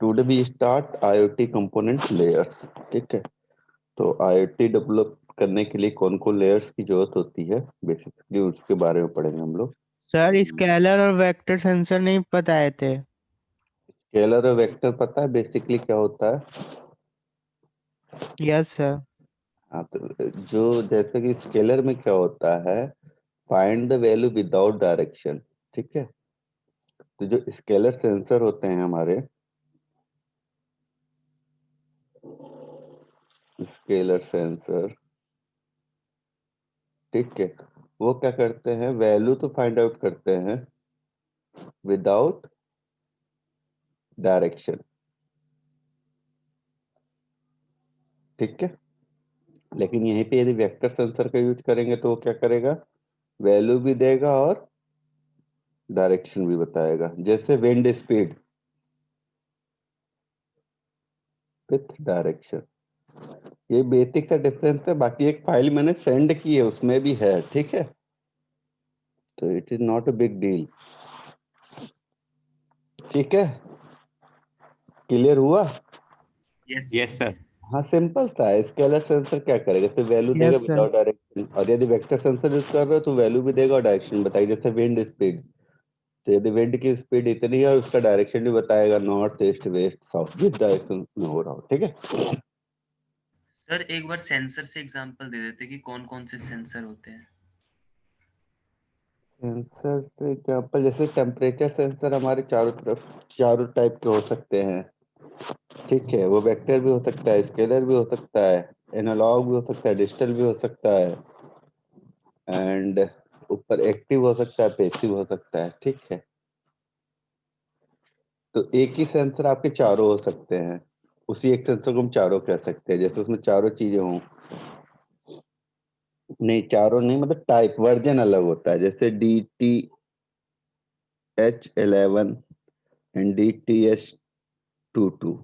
Today we start IoT component layer. ठीक है, तो IoT डेवलप करने के लिए कौन कौन लेयर्स की जरूरत होती है, बेसिकली उसके बारे में पढ़ेंगे हम लोग। सर स्केलर और वेक्टर सेंसर नहीं बताए थे। स्केलर और वेक्टर पता है बेसिकली क्या होता है? Yes sir. हाँ, तो जो जैसे कि स्केलर में क्या होता है, find the value without direction. ठीक है, तो जो स्केलर सेंसर होते हैं हमारे, स्केलर सेंसर, ठीक है, वो क्या करते हैं, वैल्यू तो फाइंड आउट करते हैं विदाउट डायरेक्शन। ठीक है, लेकिन यहीं पे यदि वेक्टर सेंसर का यूज करेंगे तो वो क्या करेगा, वैल्यू भी देगा और डायरेक्शन भी बताएगा। जैसे विंड स्पीड विथ डायरेक्शन, ये बेसिक सा डिफरेंस है। बाकी एक फाइल मैंने सेंड की है, उसमें भी है। ठीक है, तो it is not a big deal. ठीक है, क्लियर हुआ? Yes sir. हाँ, सिंपल था। स्केलर सेंसर क्या करेगा, तो वैल्यू देगा यस सर। विदाउट डायरेक्शन, और यदि वेक्टर सेंसर यूज कर रहे हो तो वैल्यू भी देगा और डायरेक्शन बताएगा। जैसे विंड स्पीड, तो यदि विंड की स्पीड इतनी है और उसका डायरेक्शन भी बताएगा, नॉर्थ ईस्ट वेस्ट साउथ, जिस डायरेक्शन में हो रहा हो। ठीक है, सर एक बार सेंसर से एग्जांपल दे देते कि कौन कौन से सेंसर होते हैं। सेंसर से एग्जाम्पल, जैसे टेम्परेचर सेंसर हमारे चारों तरफ चारों टाइप के हो सकते हैं। ठीक है, वो वेक्टर भी हो सकता है, स्केलर भी हो सकता है, एनालॉग भी हो सकता है, डिजिटल भी हो सकता है, एंड ऊपर एक्टिव हो सकता है, पैसिव हो सकता है। ठीक है, तो एक ही सेंसर आपके चारों हो सकते हैं। उसी एक सेंसर को हम चारों कह सकते हैं, जैसे उसमें चारों चीजें हों। नहीं, चारों नहीं, मतलब टाइप वर्जन अलग होता है। जैसे DTH11 एंड DTH22।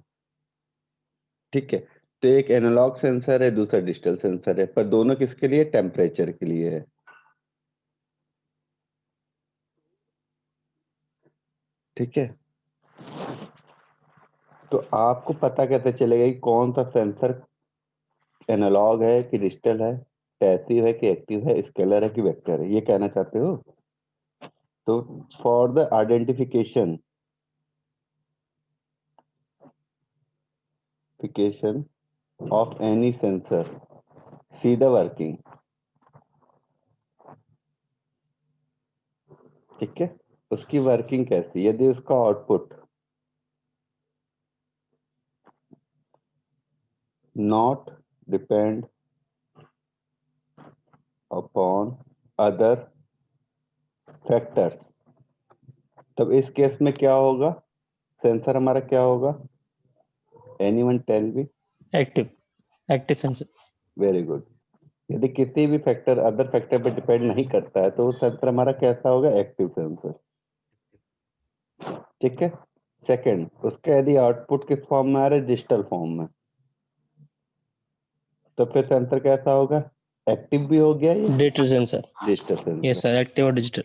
ठीक है, तो एक एनालॉग सेंसर है, दूसरा डिजिटल सेंसर है, पर दोनों किसके लिए, टेम्परेचर के लिए है। ठीक है, तो आपको पता कैसे चलेगा कि कौन सा सेंसर एनालॉग है कि डिजिटल है, पैसिव है कि एक्टिव है, स्केलर है कि वेक्टर है, ये कहना चाहते हो? तो for the identification of any sensor, see the working. ठीक है, उसकी वर्किंग कैसी, यदि उसका output not depend upon other factors, तब इस केस में क्या होगा, सेंसर हमारा क्या होगा? Anyone tell me? Active active sensor. Very good. यदि किसी भी फैक्टर अदर फैक्टर पे डिपेंड नहीं करता है तो सेंसर हमारा कैसा होगा, एक्टिव सेंसर। ठीक है, सेकंड, उसका यदि आउटपुट किस फॉर्म में आ रहा है, डिजिटल फॉर्म में, तो फिर सेंसर कैसा होगा, एक्टिव भी हो गया ये, digital sensor. Digital yes sensor. Sir, active और डिजिटल।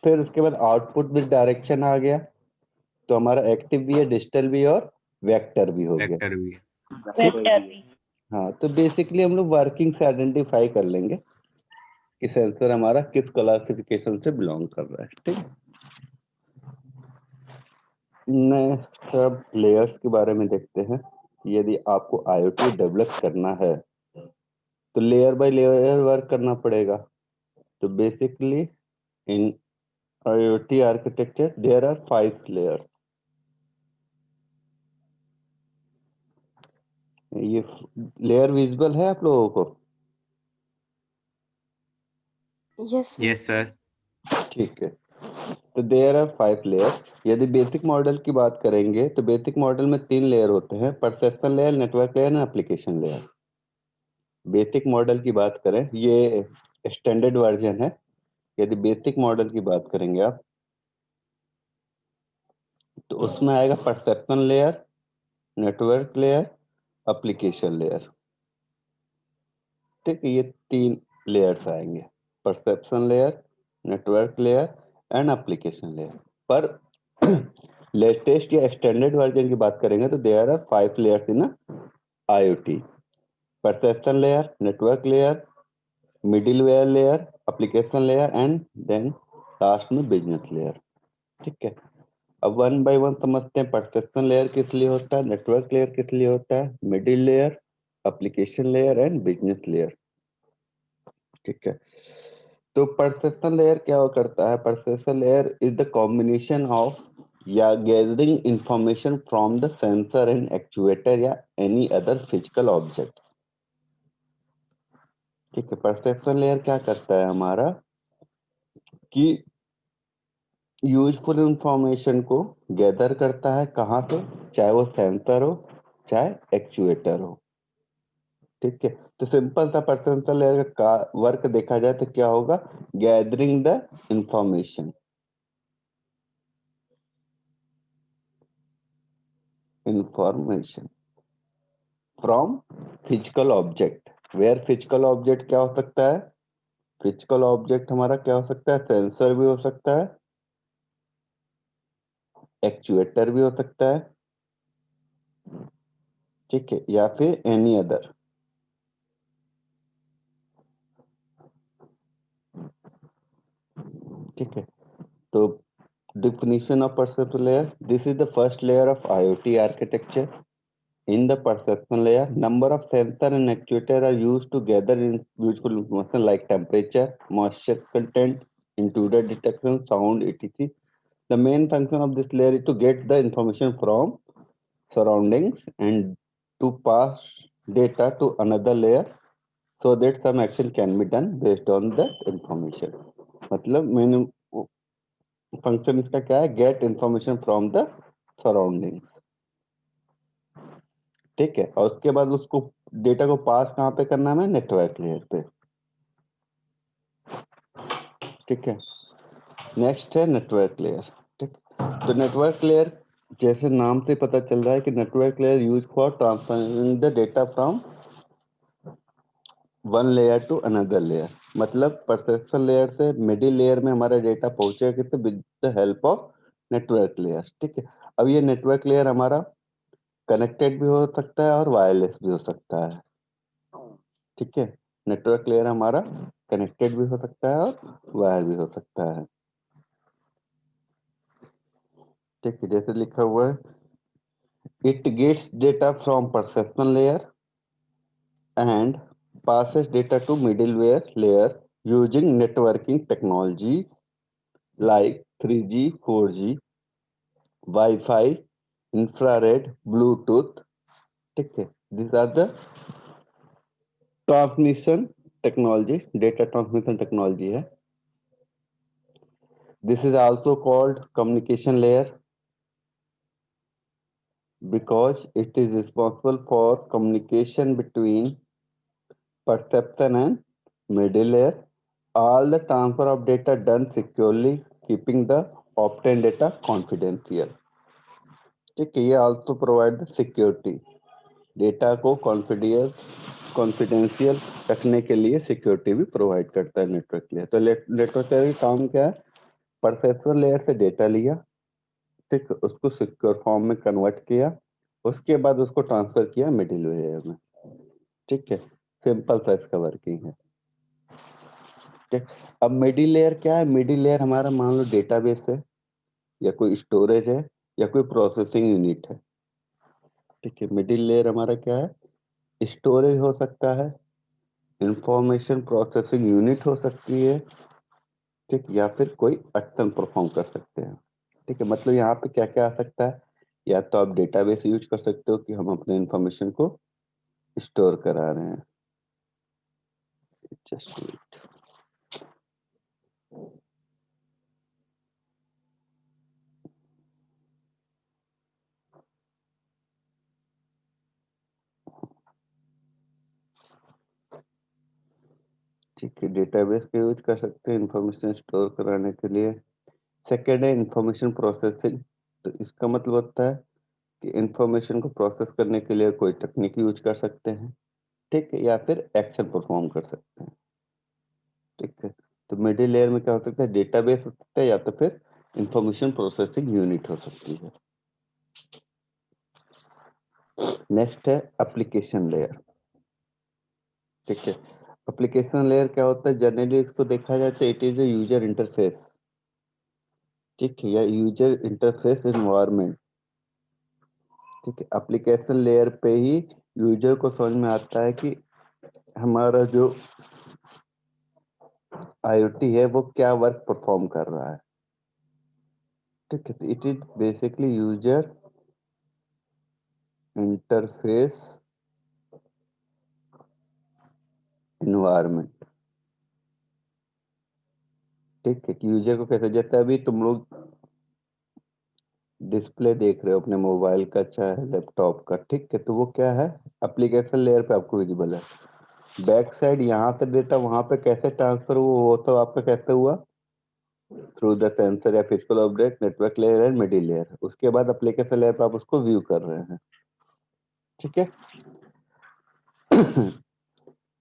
फिर उसके बाद आउटपुट विद डायरेक्शन आ गया, तो हमारा एक्टिव भी है, डिजिटल भी है और वेक्टर भी हो गया। वेक्टर भी। हाँ, तो बेसिकली हम लोग वर्किंग से आइडेंटिफाई कर लेंगे कि सेंसर हमारा किस क्लासिफिकेशन से बिलोंग कर रहा है। ठीक है, नेक्स्ट अब लेयर्स के बारे में देखते हैं। यदि आपको IoT डेवलप करना है तो लेयर बाय लेयर वर्क करना पड़ेगा। तो basically in IoT architecture there are 5 layers. ये लेयर विजिबल है आप लोगों को? Yes sir. ठीक है, तो देयर आर 5 लेयर। यदि बेसिक मॉडल की बात करेंगे तो बेसिक मॉडल में 3 लेयर होते हैं, perception layer, network layer and application layer. Basic model की बात करें, ये स्टैंडर्ड वर्जन है। यदि बेसिक मॉडल की बात करेंगे आप, तो उसमें आएगा perception layer, network layer, application layer. ठीक है, ये 3 लेयर्स आएंगे, perception layer, network layer and application layer. पर लेटेस्ट या एक्सटेंडेड वर्जन की बात करेंगे तो there are 5 layers in IoT: perception layer, network layer, middleware layer, application layer and then last में बिजनेस लेयर। ठीक है, अब वन बाय वन समझते हैं। परसेप्शन लेयर किस लिए होता है, नेटवर्क लेयर किस लिए होता है, middle layer, application layer and business layer. ठीक है, तो परसेप्शन लेयर क्या करता है? Perception layer is the combination of या gathering information from the sensor and actuator या एनी अदर फिजिकल ऑब्जेक्ट। ठीक है, परसेप्शन लेयर क्या करता है हमारा कि यूजफुल इंफॉर्मेशन को गैदर करता है। कहाँ से? चाहे वो सेंसर हो चाहे एक्चुएटर हो। ठीक है, तो सिंपल सा परसेप्शन लेयर का वर्क देखा जाए तो क्या होगा? Gathering the information from physical object. Where physical object क्या हो सकता है? फिजिकल ऑब्जेक्ट हमारा क्या हो सकता है? सेंसर भी हो सकता है, एक्चुएटर भी हो सकता है, ठीक है, या फिर एनी अदर। ठीक है, तो definition of perception layer: this is the first layer of IoT architecture. In the perception layer, number of sensor and actuator are used to gather useful information like temperature, moisture content, intruder detection, sound, etc. The main function of this layer is to get the information from surroundings and to pass data to another layer so that some action can be done based on that information. मतलब मैंने function इसका क्या है? Get information from the surrounding. ठीक है, और उसके बाद उसको डेटा को पास कहाँ पे करना है? नेटवर्क लेयर पे। ठीक है, नेक्स्ट है नेटवर्क लेयर। ठीक, तो नेटवर्क लेयर जैसे नाम से पता चल रहा है कि network layer use for transferring the data from one layer to another layer. मतलब परसेप्शन लेयर से मिडिल लेयर में हमारा डेटा पहुंचेगा किससे? With the help of network layer. ठीक है, अब ये नेटवर्क लेयर हमारा कनेक्टेड भी हो सकता है और वायरलेस भी हो सकता है। ठीक है, नेटवर्क लेयर हमारा कनेक्टेड भी हो सकता है और वायर भी हो सकता है। ठीक है, जैसे लिखा हुआ है, it gets data from perception layer and passes data to middleware layer using networking technology like 3G, 4G, Wi-Fi, infrared, Bluetooth. ठीक है, these are the transmission technology, data transmission technology है। This is also called communication layer because it is responsible for communication between perception and middle layer. All the transfer of data done securely, keeping the obtained data confidential. ठीक है, ये also provide the security. Data को confidential रखने के लिए security भी provide करता है नेटवर्क लेयर। तो नेटवर्क लेयर का काम क्या है? परसेप्शन लेयर से डेटा लिया, ठीक, उसको सिक्योर फॉर्म में कन्वर्ट किया, उसके बाद उसको ट्रांसफर किया मिडिल लेयर में। ठीक है, सिंपल सा इसका वर्किंग है। ठीक, अब मिडिल लेयर क्या है? मिडिल लेयर हमारा मान लो डेटाबेस है या कोई स्टोरेज है या कोई प्रोसेसिंग यूनिट है। ठीक है, मिडिल लेयर हमारा क्या है? स्टोरेज हो सकता है, इंफॉर्मेशन प्रोसेसिंग यूनिट हो सकती है, ठीक, या फिर कोई एक्शन परफॉर्म कर सकते हैं। ठीक है, मतलब यहाँ पे क्या क्या आ सकता है? या तो आप डेटाबेस यूज कर सकते हो कि हम अपने इंफॉर्मेशन को स्टोर करा रहे हैं। जस्ट ठीक है, डेटाबेस का यूज कर सकते हैं इंफॉर्मेशन स्टोर कराने के लिए। सेकेंड है इंफॉर्मेशन प्रोसेसिंग। तो इसका मतलब होता है कि इंफॉर्मेशन को प्रोसेस करने के लिए कोई टेक्निक यूज कर सकते हैं, ठीक है, या फिर एक्शन परफॉर्म कर सकते हैं। ठीक है, तो मिडिल लेयर में क्या हो सकता है? डेटाबेस हो सकता है या तो फिर इंफॉर्मेशन प्रोसेसिंग यूनिट हो सकती है। नेक्स्ट है एप्लीकेशन लेयर। ठीक है, एप्लीकेशन लेयर क्या होता है? जनरली इसको देखा जाए तो it is a user interface. ठीक है, या यूजर इंटरफेस एनवायरनमेंट। ठीक है, एप्लीकेशन लेयर पे ही यूजर को समझ में आता है कि हमारा जो आईओटी है वो क्या वर्क परफॉर्म कर रहा है। ठीक है, it is basically user interface environment. ठीक है, कि यूजर को कैसे, जैसे अभी तुम लोग डिस्प्ले देख रहे हो अपने मोबाइल का चाहे लैपटॉप का। ठीक है, तो वो क्या है? एप्लीकेशन लेयर पे आपको विजिबल है। बैक साइड यहाँ से डेटा वहां पे कैसे ट्रांसफर हुआ वो तो आपका कैसे हुआ? थ्रू द सेंसर या physical object, network layer and middle layer. उसके बाद एप्लीकेशन लेयर पे आप उसको व्यू कर रहे हैं। ठीक है।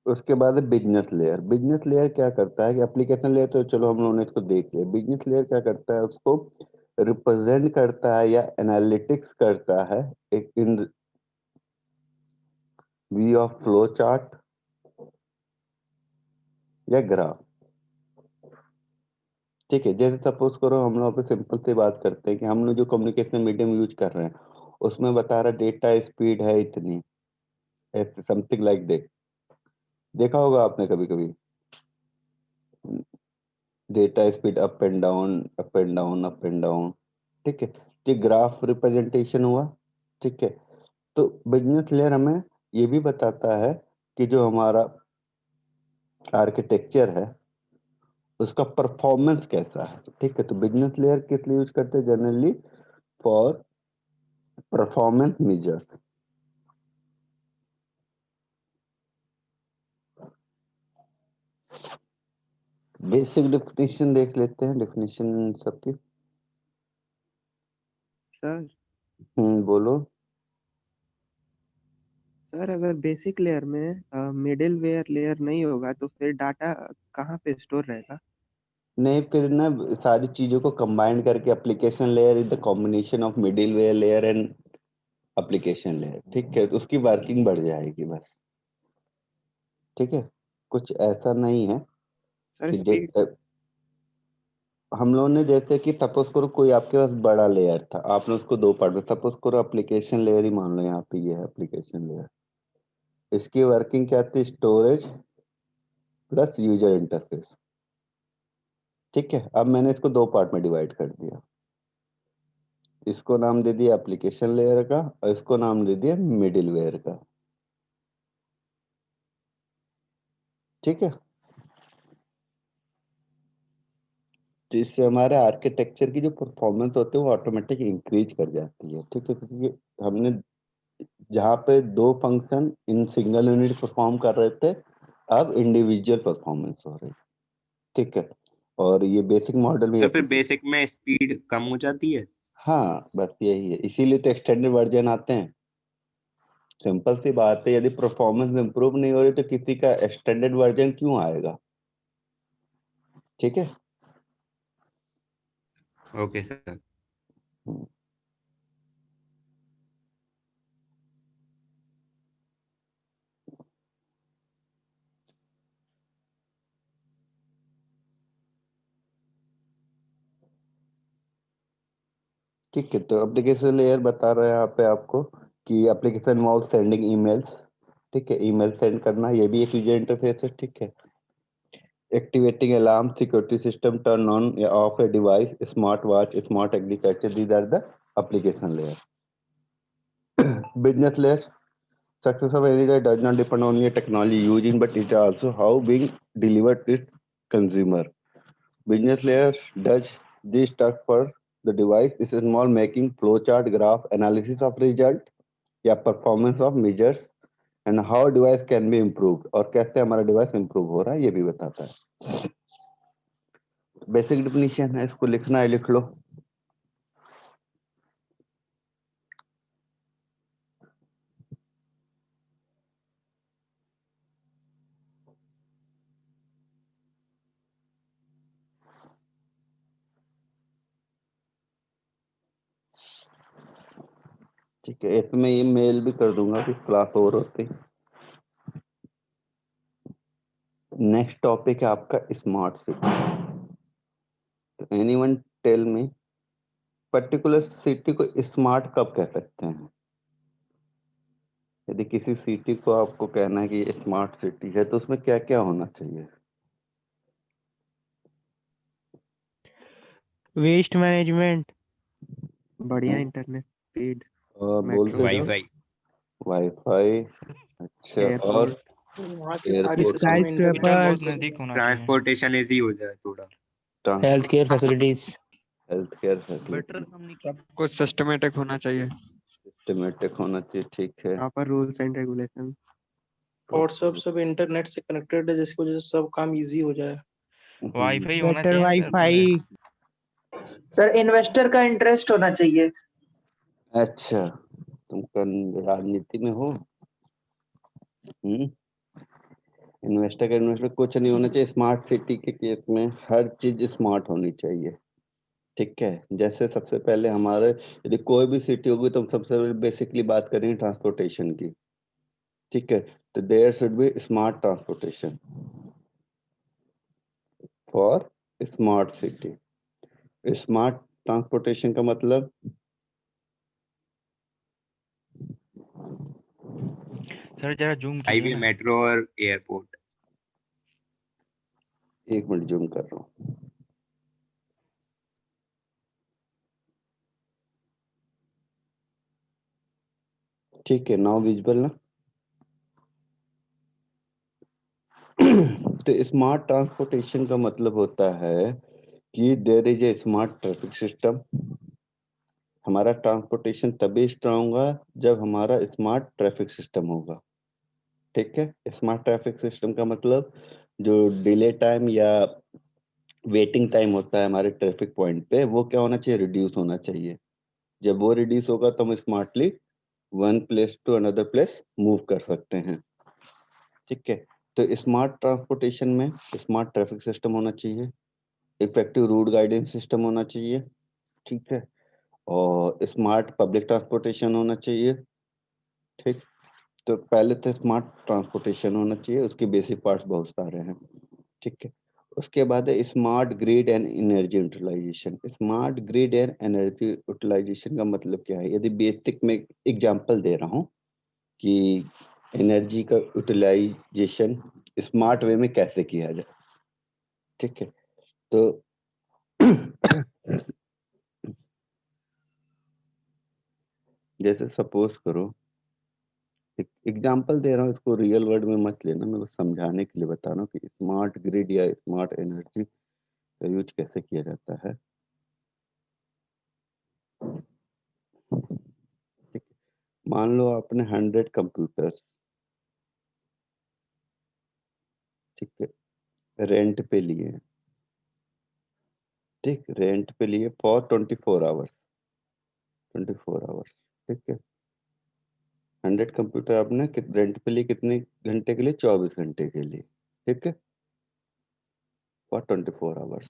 उसके बाद है बिजनेस लेयर। बिजनेस लेयर क्या करता है कि एप्लीकेशन लेयर तो चलो हम लोगों ने इसको देख लिया। बिजनेस लेयर क्या करता है? उसको रिप्रेजेंट करता है या एनालिटिक्स करता है एक इन व्यू ऑफ फ्लो चार्ट या ग्राफ। ठीक है, जैसे सपोज करो हम लोग पे सिंपल सी बात करते हैं कि हम लोग जो कम्युनिकेशन मीडियम यूज कर रहे हैं उसमें बता रहा डेटा स्पीड है इतनी, ऐसे समथिंग लाइक दैट। देखा होगा आपने कभी कभी data speed up and down, up and down, up and down. ठीक है, ये ग्राफ रिप्रेजेंटेशन हुआ। ठीक है, तो बिजनेस लेयर हमें ये भी बताता है कि जो हमारा आर्किटेक्चर है उसका परफॉर्मेंस कैसा है। ठीक है, तो बिजनेस लेयर किस लिए यूज करते हैं? Generally for performance measures. Basic definition देख लेते हैं, डेफिनेशन सबकी। सर बोलो। सर अगर बेसिक लेयर में मिडिल वेयर लेयर नहीं होगा तो फिर डाटा कहाँ पे स्टोर रहेगा? नहीं, फिर ना सारी चीजों को कंबाइन करके application layer is the combination of middleware layer and application layer. ठीक है, तो उसकी वर्किंग बढ़ जाएगी बस। ठीक है, कुछ ऐसा नहीं है सर कि स्पीड। हम लोगों ने जैसे कि सपोज करो कोई आपके पास बड़ा लेयर था, आपने उसको दो पार्ट में, सपोज करो एप्लीकेशन लेयर ही मान लो, यहाँ पे ये है एप्लीकेशन लेयर। इसकी वर्किंग क्या थी? Storage plus user interface. ठीक है, अब मैंने इसको दो पार्ट में डिवाइड कर दिया। इसको नाम दे दिया एप्लीकेशन लेयर का और इसको नाम दे दिया मिडिल वेयर का। ठीक है, तो इससे हमारे आर्किटेक्चर की जो परफॉर्मेंस होती है वो ऑटोमेटिक इंक्रीज कर जाती है। ठीक है, क्योंकि हमने जहाँ पे दो function in single unit perform कर रहे थे अब इंडिविजुअल परफॉर्मेंस हो रही है। ठीक है, और ये बेसिक मॉडल में तो फिर बेसिक में स्पीड कम हो जाती है। हाँ बस यही है, इसीलिए तो एक्सटेंडेड वर्जन आते हैं। सिंपल सी बात है, यदि परफॉर्मेंस इंप्रूव नहीं हो रही तो किसी का एक्सटेंडेड वर्जन क्यों आएगा? ठीक है। Okay sir. हम्म, ठीक है, तो एप्लीकेशन लेयर बता रहे हैं यहाँ पे आपको कि एप्लीकेशन इन्वॉल्व सेंडिंग ईमेल्स। ठीक है, ईमेल सेंड करना ये भी एक यूजर इंटरफेस है। ठीक है, activating alarm, security system, turn on या off a device, smart watch, smart agriculture, these are the application layer. Business layer, success of any day does not depend on your technology using, but it also how being delivered to consumer. Business layer does this stuff for the device. This is small making flowchart, graph, analysis of result या performance of measures and how device can be improved और कैसे हमारा device improve हो रहा है ये भी बताता है। बेसिक डेफिनेशन है, इसको लिखना है लिख लो। ठीक है, इसमें ये मेल भी कर दूंगा कि क्लास ओवर होती। नेक्स्ट टॉपिक है आपका smart city. Anyone tell me particular city को स्मार्ट कब कह सकते हैं? यदि किसी सिटी को आपको कहना है कि ये स्मार्ट सिटी है तो उसमें क्या क्या होना चाहिए? वेस्ट मैनेजमेंट, बढ़िया इंटरनेट स्पीड, और बोलते मेट्रो, जाओ। वाईफाई। वाईफाई, अच्छा। और एयरपोर्ट, वहाँ के सारे एयरपोर्ट, सिस्टम में इंटरनेट बहुत स्काईस्क्रैपर्स, जरूरी है। ट्रांसपोर्टेशन इजी हो जाए थोड़ा। Health care facilities. Health care better facility, सब कुछ सिस्टमेटिक होना चाहिए। सिस्टमेटिक होना चाहिए, ठीक है। Proper rules and regulation. और सब इंटरनेट से कनेक्टेड है, जिसकी वजह से सब काम इजी हो जाए। वाईफाई होना बेटर चाहिए ना सर वाईफाई। सर इन्वेस्टर का इंटरेस्ट होना चाहिए। अच्छा, तुम राजनीति में हो? इन्वेस्टर का इन्वेस्टर कुछ नहीं होना चाहिए। स्मार्ट सिटी के केस में हर चीज स्मार्ट होनी चाहिए, ठीक है। जैसे सबसे पहले हमारे यदि कोई भी सिटी होगी तो हम सबसे पहले बेसिकली बात करेंगे ट्रांसपोर्टेशन की, ठीक है। तो there should be smart transportation for smart city. Smart transportation का मतलब सर जरा जूम कीजिए हाईवे, ना। मेट्रो और एयरपोर्ट। एक मिनट जूम कर रहा हूँ। ठीक है, नाउ विजिबल ना। तो स्मार्ट ट्रांसपोर्टेशन का मतलब होता है कि there is a smart traffic system. हमारा ट्रांसपोर्टेशन तभी स्ट्रांग होगा जब हमारा स्मार्ट ट्रैफिक सिस्टम होगा, ठीक है। स्मार्ट ट्रैफिक सिस्टम का मतलब जो डिले टाइम या वेटिंग टाइम होता है हमारे ट्रैफिक पॉइंट पे, वो क्या होना चाहिए? रिड्यूस होना चाहिए। जब वो रिड्यूस होगा तो हम smartly one place to another place move कर सकते हैं, ठीक है। तो स्मार्ट ट्रांसपोर्टेशन में स्मार्ट ट्रैफिक सिस्टम होना चाहिए, इफेक्टिव रूट गाइडेंस सिस्टम होना चाहिए, ठीक है, और स्मार्ट पब्लिक ट्रांसपोर्टेशन होना चाहिए, ठीक। तो पहले तो स्मार्ट ट्रांसपोर्टेशन होना चाहिए, उसके बेसिक पार्ट्स बहुत सारे हैं, ठीक है। उसके बाद है smart grid and energy utilization. Smart grid and energy utilization का मतलब क्या है? यदि बेसिक में एग्जांपल दे रहा हूँ कि एनर्जी का यूटिलाइजेशन स्मार्ट वे में कैसे किया जाए, ठीक है। तो जैसे सपोज करो, एक एग्जांपल दे रहा हूँ, इसको रियल वर्ड में मत लेना, मैं बस समझाने के लिए बता रहा हूँ कि स्मार्ट ग्रिड या स्मार्ट एनर्जी का यूज कैसे किया जाता है, ठीक है। मान लो आपने 100 कंप्यूटर, ठीक है, रेंट पे लिए, ठीक, रेंट पे लिए फॉर 24 आवर्स, 24 आवर्स, ठीक है। 100 कंप्यूटर आपने रेंट पे लिए कितने घंटे के लिए? 24 घंटे के लिए, ठीक है, फॉर 24 आवर्स।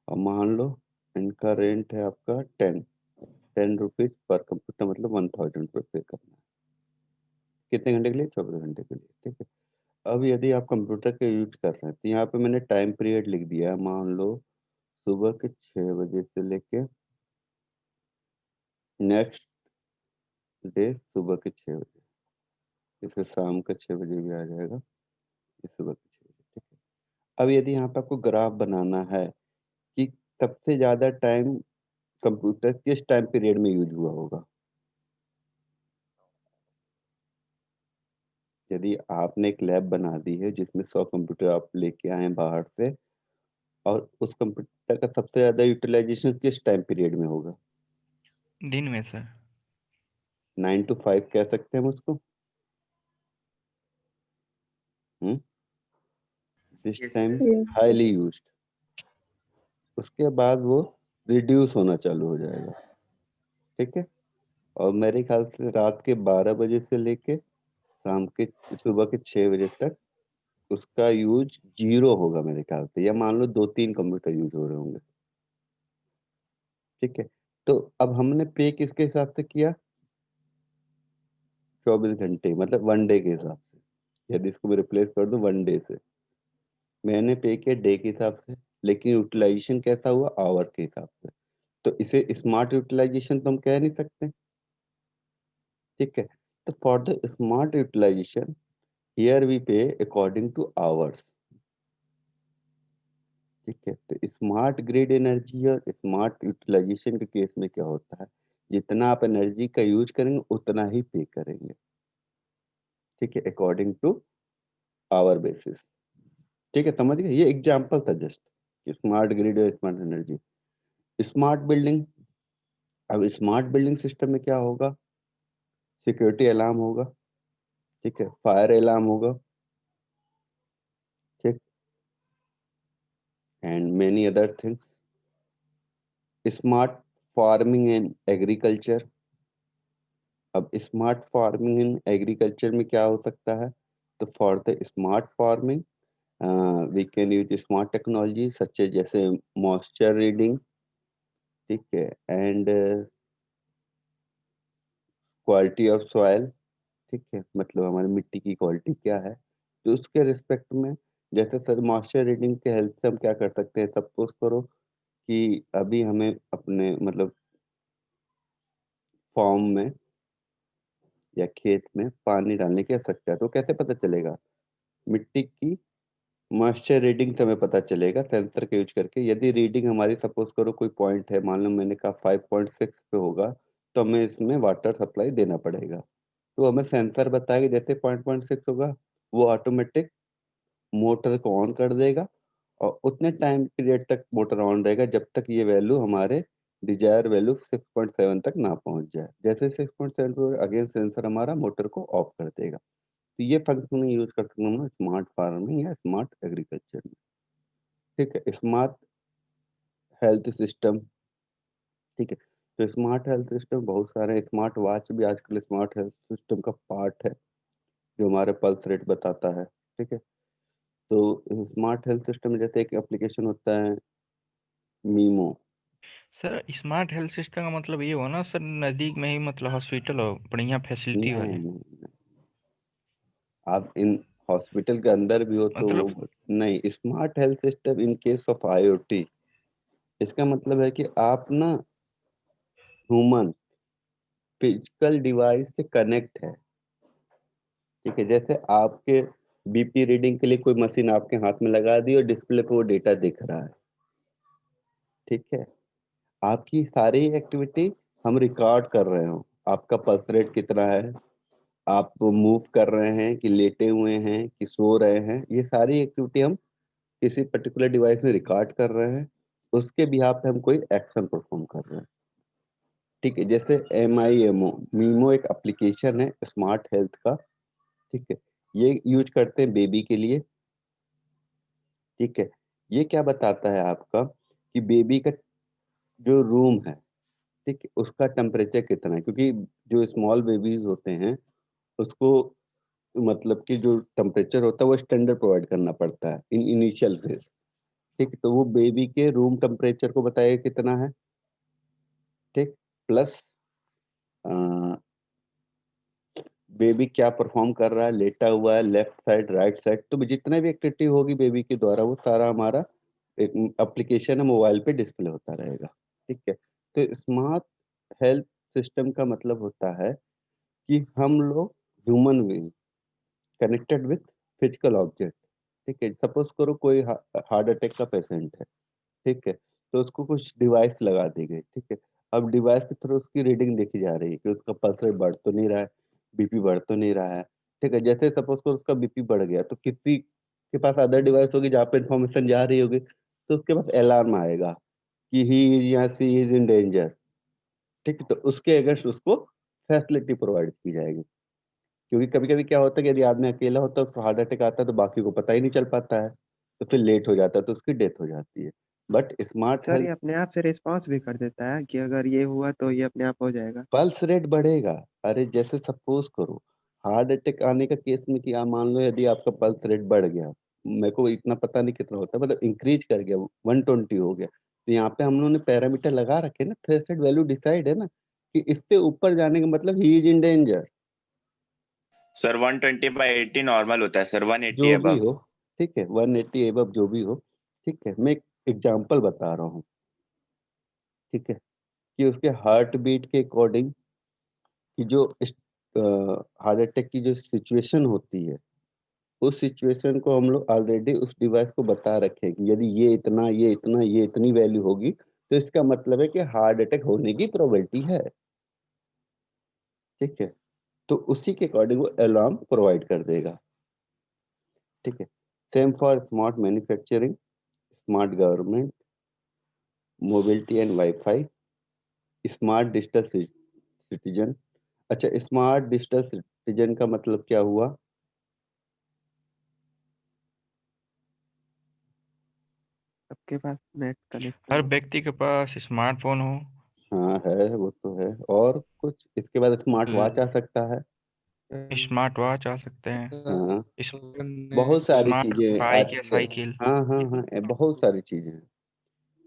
और मान लो इनका रेंट है आपका 10 रुपीज पर कंप्यूटर, मतलब 1000 रुपये पे करना है। कितने घंटे के लिए? 24 घंटे के लिए, ठीक है। अब यदि आप कंप्यूटर का यूज कर रहे हैं तो यहाँ पे मैंने टाइम पीरियड लिख दिया है। मान लो सुबह के 6 बजे से लेके नेक्स्ट डे सुबह के 6 बजे, फिर शाम का 6 बजे भी आ जाएगा, ये सुबह के 6 बजे, ठीक है। अब यदि यहाँ पे आपको ग्राफ बनाना है कि सबसे ज्यादा टाइम कंप्यूटर किस टाइम पीरियड में यूज हुआ होगा, यदि आपने एक लैब बना दी है जिसमें 100 कंप्यूटर आप लेके आए हैं बाहर से, और उस कंप्यूटर का सबसे ज्यादा यूटिलाइजेशन किस टाइम पीरियड में होगा? दिन में सर। 9 to 5 कह सकते हैं हम उसको। This Yes, time sir. Highly used. उसके बाद वो रिड्यूस होना चालू हो जाएगा, ठीक है। और मेरे ख्याल से रात के 12 बजे से लेके शाम के सुबह के 6 बजे तक उसका यूज 0 होगा मेरे ख्याल से, या मान लो 2-3 कंप्यूटर यूज हो रहे होंगे, ठीक है। तो अब हमने पे किसके हिसाब से किया? 24 घंटे मतलब 1 डे के हिसाब से। यदि इसको मैं रिप्लेस कर दूं 1 डे से, मैंने पे किया डे के हिसाब से, लेकिन यूटिलाइजेशन कैसा हुआ, आवर के हिसाब से। तो इसे स्मार्ट यूटिलाइजेशन तो हम कह नहीं सकते, ठीक है। तो for the smart utilization here we pay according to hours, ठीक है। तो स्मार्ट ग्रिड एनर्जी और स्मार्ट यूटिलाइजेशन के केस में क्या होता है, जितना आप एनर्जी का यूज करेंगे उतना ही पे करेंगे, ठीक है, अकॉर्डिंग टू आवर बेसिस, ठीक है। समझ गए, ये एग्जांपल था जस्ट, स्मार्ट ग्रिड और स्मार्ट एनर्जी। स्मार्ट बिल्डिंग, अब स्मार्ट बिल्डिंग सिस्टम में क्या होगा, सिक्योरिटी अलार्म होगा, ठीक है, फायर अलार्म होगा, ठीक, and many other things. Smart farming and agriculture, अब स्मार्ट फार्मिंग एंड एग्रीकल्चर में क्या हो सकता है, तो for the smart farming we can use smart technology such जैसे मॉइस्चर रीडिंग, ठीक है, एंड क्वालिटी ऑफ सॉइल, ठीक है, मतलब हमारी मिट्टी की क्वालिटी क्या है, तो उसके रिस्पेक्ट में जैसे सर मॉइस्चर रीडिंग के हेल्प से हम क्या कर सकते हैं, सपोज करो कि अभी हमें अपने मतलब फॉर्म में या खेत में पानी डालने की आवश्यकता है, तो कैसे पता चलेगा, मिट्टी की मॉइस्चर रीडिंग से हमें पता चलेगा सेंसर का यूज करके। यदि रीडिंग हमारी सपोज करो कोई पॉइंट है, मान लो मैंने कहा 5.6 पे होगा, तो हमें इसमें वाटर सप्लाई देना पड़ेगा, तो हमें सेंसर बताएगा जैसे 0.6 होगा वो ऑटोमेटिक मोटर को ऑन कर देगा, और उतने टाइम पीरियड तक मोटर ऑन रहेगा जब तक ये वैल्यू हमारे डिजायर वैल्यू 6.7 तक ना पहुंच जाए। जैसे 6.7 पर अगेन सेंसर हमारा मोटर को ऑफ कर देगा। तो ये फंक्शन यूज कर सकते हैं स्मार्ट फार्मिंग या स्मार्ट एग्रीकल्चर में, ठीक है। स्मार्ट हेल्थ सिस्टम, ठीक है, तो स्मार्ट हेल्थ सिस्टम बहुत सारे, स्मार्ट वॉच भी आजकल स्मार्ट हेल्थ सिस्टम का पार्ट है, जो हमारे पल्स रेट बताता है, ठीक है। तो स्मार्ट हेल्थ सिस्टम में जैसे एक एप्लीकेशन होता है memo, sir smart health system का मतलब ये हो ना सर, नजदीक में ही मतलब हॉस्पिटल हो, बढ़िया फैसिलिटी नहीं वाले। नहीं, आप इन हॉस्पिटल के अंदर भी हो तो मतलब वो नहीं, smart health system in case of IoT, इसका मतलब है कि आप ना ह्यूमन फिजिकल डिवाइस से कनेक्ट है, ठीक है। जैसे आपके बीपी रीडिंग के लिए कोई मशीन आपके हाथ में लगा दी और डिस्प्ले पे वो डेटा दिख रहा है, ठीक है। आपकी सारी एक्टिविटी हम रिकॉर्ड कर रहे हो, आपका पल्स रेट कितना है, आप मूव कर रहे हैं कि लेटे हुए हैं कि सो रहे हैं, ये सारी एक्टिविटी हम किसी पर्टिकुलर डिवाइस में रिकॉर्ड कर रहे हैं, उसके बिहाफ पे हम कोई एक्शन परफॉर्म कर रहे हैं, ठीक है। जैसे MIMO, मीमो एक एप्लीकेशन है स्मार्ट हेल्थ का, ठीक है, ये यूज करते हैं बेबी के लिए, ठीक है। ये क्या बताता है आपका कि बेबी का जो रूम है, ठीक है, उसका टेम्परेचर कितना है, क्योंकि जो स्मॉल बेबीज होते हैं उसको मतलब कि जो टेम्परेचर होता है वो स्टैंडर्ड प्रोवाइड करना पड़ता है इन इनिशियल फेज, ठीक है। तो वो बेबी के रूम टेम्परेचर को बताएगा कितना है, ठीक, प्लस बेबी क्या परफॉर्म कर रहा है, लेटा हुआ है, लेफ्ट साइड राइट साइड, तो जितना भी एक्टिविटी होगी बेबी के द्वारा वो सारा हमारा एक एप्लीकेशन है मोबाइल पे डिस्प्ले होता रहेगा, ठीक है। तो स्मार्ट हेल्थ सिस्टम का मतलब होता है कि हम लोग human being connected with physical object, ठीक है। सपोज करो कोई हार्ट अटैक का पेशेंट है, ठीक है, तो उसको कुछ डिवाइस लगा दी गई, ठीक है। अब डिवाइस के थ्रू उसकी रीडिंग देखी जा रही है कि उसका पल्स रेट बढ़ तो नहीं रहा है, बीपी बढ़ तो नहीं रहा है, ठीक है। जैसे सपोज करो उसका बीपी बढ़ गया तो किसी के पास अदर डिवाइस होगी जहाँ पे इंफॉर्मेशन जा रही होगी, तो उसके पास अलार्म आएगा कि ही इज या सी इज इन डेंजर, ठीक है। तो उसके अगेंस्ट उसको फैसिलिटी प्रोवाइड की जाएगी, क्योंकि कभी कभी क्या होता है कि यदि आदमी अकेला होता है उसको हार्ट अटैक आता है तो बाकी को पता ही नहीं चल पाता है, तो फिर लेट हो जाता है तो उसकी डेथ हो जाती है। बट स्मार्ट सर हेल्थ ये अपने आप से रिस्पॉन्स भी कर देता है कि अगर ये हुआ तो ये अपने आप हो जाएगा। पल्स रेट बढ़ेगा। अरे जैसे सपोज करो हार्ट अटैक आने का केस में कि आप मान लो यदि आपका पल्स रेट बढ़ गया, मेरे को इतना पता नहीं कितना होता है, मतलब इंक्रीज कर गया 120 हो गया, तो यहाँ पे हम लोगों ने पैरामीटर लगा रखे ना, थ्रेशोल्ड वैल्यू डिसाइड है ना कि इससे ऊपर जाने का मतलब he is in danger, sir 120/80 normal होता है सर, 180 जो भी अबव। हो, ठीक है, 180 एबव जो भी हो, ठीक है। मैं एक एग्जांपल बता रहा हूँ, ठीक है, कि उसके हार्ट बीट के अकॉर्डिंग कि जो हार्ट अटैक की जो सिचुएशन होती है, उस सिचुएशन को हम लोग ऑलरेडी उस डिवाइस को बता रखे हैं कि यदि ये इतना, ये इतना, ये इतनी वैल्यू होगी, तो इसका मतलब है कि हार्ट अटैक होने की प्रोबेबिलिटी है, ठीक है। तो उसी के अकॉर्डिंग वो अलार्म प्रोवाइड कर देगा, ठीक है। Same for smart manufacturing, smart government, mobility and wifi, smart digital citizen. अच्छा, स्मार्ट डिजिटल सिटीजन का मतलब क्या हुआ? सबके पास नेट हर कनेक्शन व्यक्ति के पास स्मार्टफोन हो, हाँ है, वो तो है। और कुछ इसके बाद स्मार्ट वॉच आ सकता है। स्मार्ट वॉच आ सकते हैं, हाँ, इस बहुत सारी स्मार्ट चीजें हैं बाइक आज या के। साइकिल। हाँ हाँ हाँ, बहुत सारी चीजें हैं,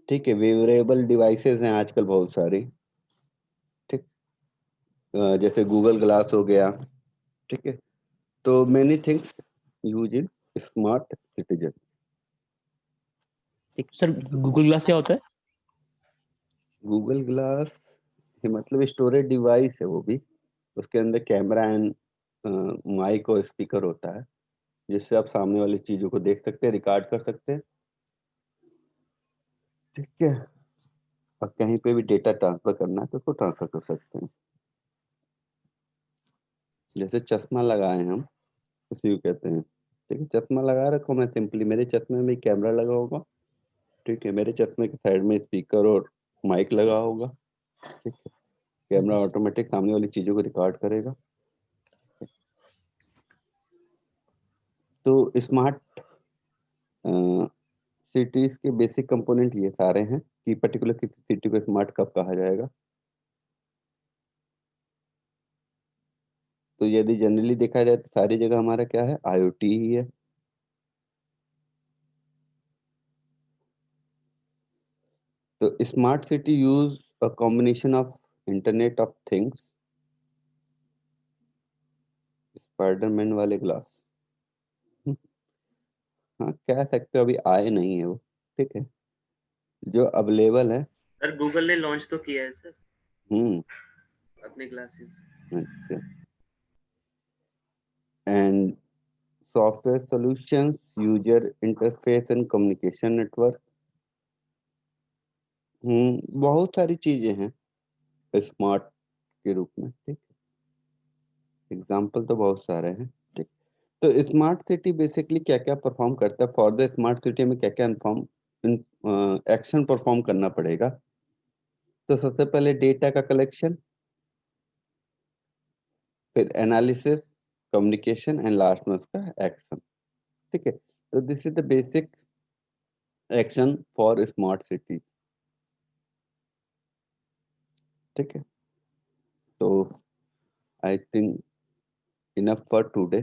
ठीक है। वेयरेबल डिवाइसेस हैं आजकल बहुत सारी, ठीक। जैसे गूगल ग्लास हो गया, ठीक है। तो many things use in smart citizen. Sir Google glass क्या होता है? गूगल ग्लास मतलब स्टोरेज डिवाइस है वो भी। उसके अंदर कैमरा एंड माइक और स्पीकर होता है, जिससे आप सामने वाली चीजों को देख सकते हैं, रिकॉर्ड कर सकते हैं, ठीक है। और कहीं पे भी डेटा ट्रांसफर करना है तो उसको ट्रांसफर कर सकते हैं। जैसे चश्मा लगाए हम, उसी को कहते हैं, ठीक है। चश्मा लगा रखो, मैं सिंपली मेरे चश्मे में कैमरा लगा होगा, ठीक है। मेरे चश्मे के साइड में स्पीकर और माइक लगा होगा, ठीक है। कैमरा ऑटोमेटिक सामने वाली चीजों को रिकॉर्ड करेगा। तो स्मार्ट सिटीज के बेसिक कंपोनेंट ये सारे हैं कि पर्टिकुलर किसी सिटी को स्मार्ट कब कहा जाएगा। तो यदि जनरली देखा जाए तो सारी जगह हमारा क्या है, आईओटी ही है। तो smart city use a combination of internet of things, Spiderman वाले ग्लास, हाँ कह सकते हो, अभी आए नहीं है वो, ठीक है। जो अवेलेबल है। सर गूगल ने लॉन्च तो किया है सर हम्म। अपने ग्लासेस। अच्छा। And software solutions, user interface and communication network. बहुत सारी चीजें हैं स्मार्ट के रूप में, ठीक। एग्जाम्पल तो बहुत सारे हैं, ठीक। तो स्मार्ट सिटी बेसिकली क्या क्या परफॉर्म करता है? फॉर द स्मार्ट सिटी में क्या क्या एक्शन परफॉर्म करना पड़ेगा? तो सबसे पहले डेटा का कलेक्शन, फिर एनालिसिस, कम्युनिकेशन एंड लास्ट में उसका एक्शन, ठीक है। तो this is the basic action for smart city, ठीक है। तो I think enough for today.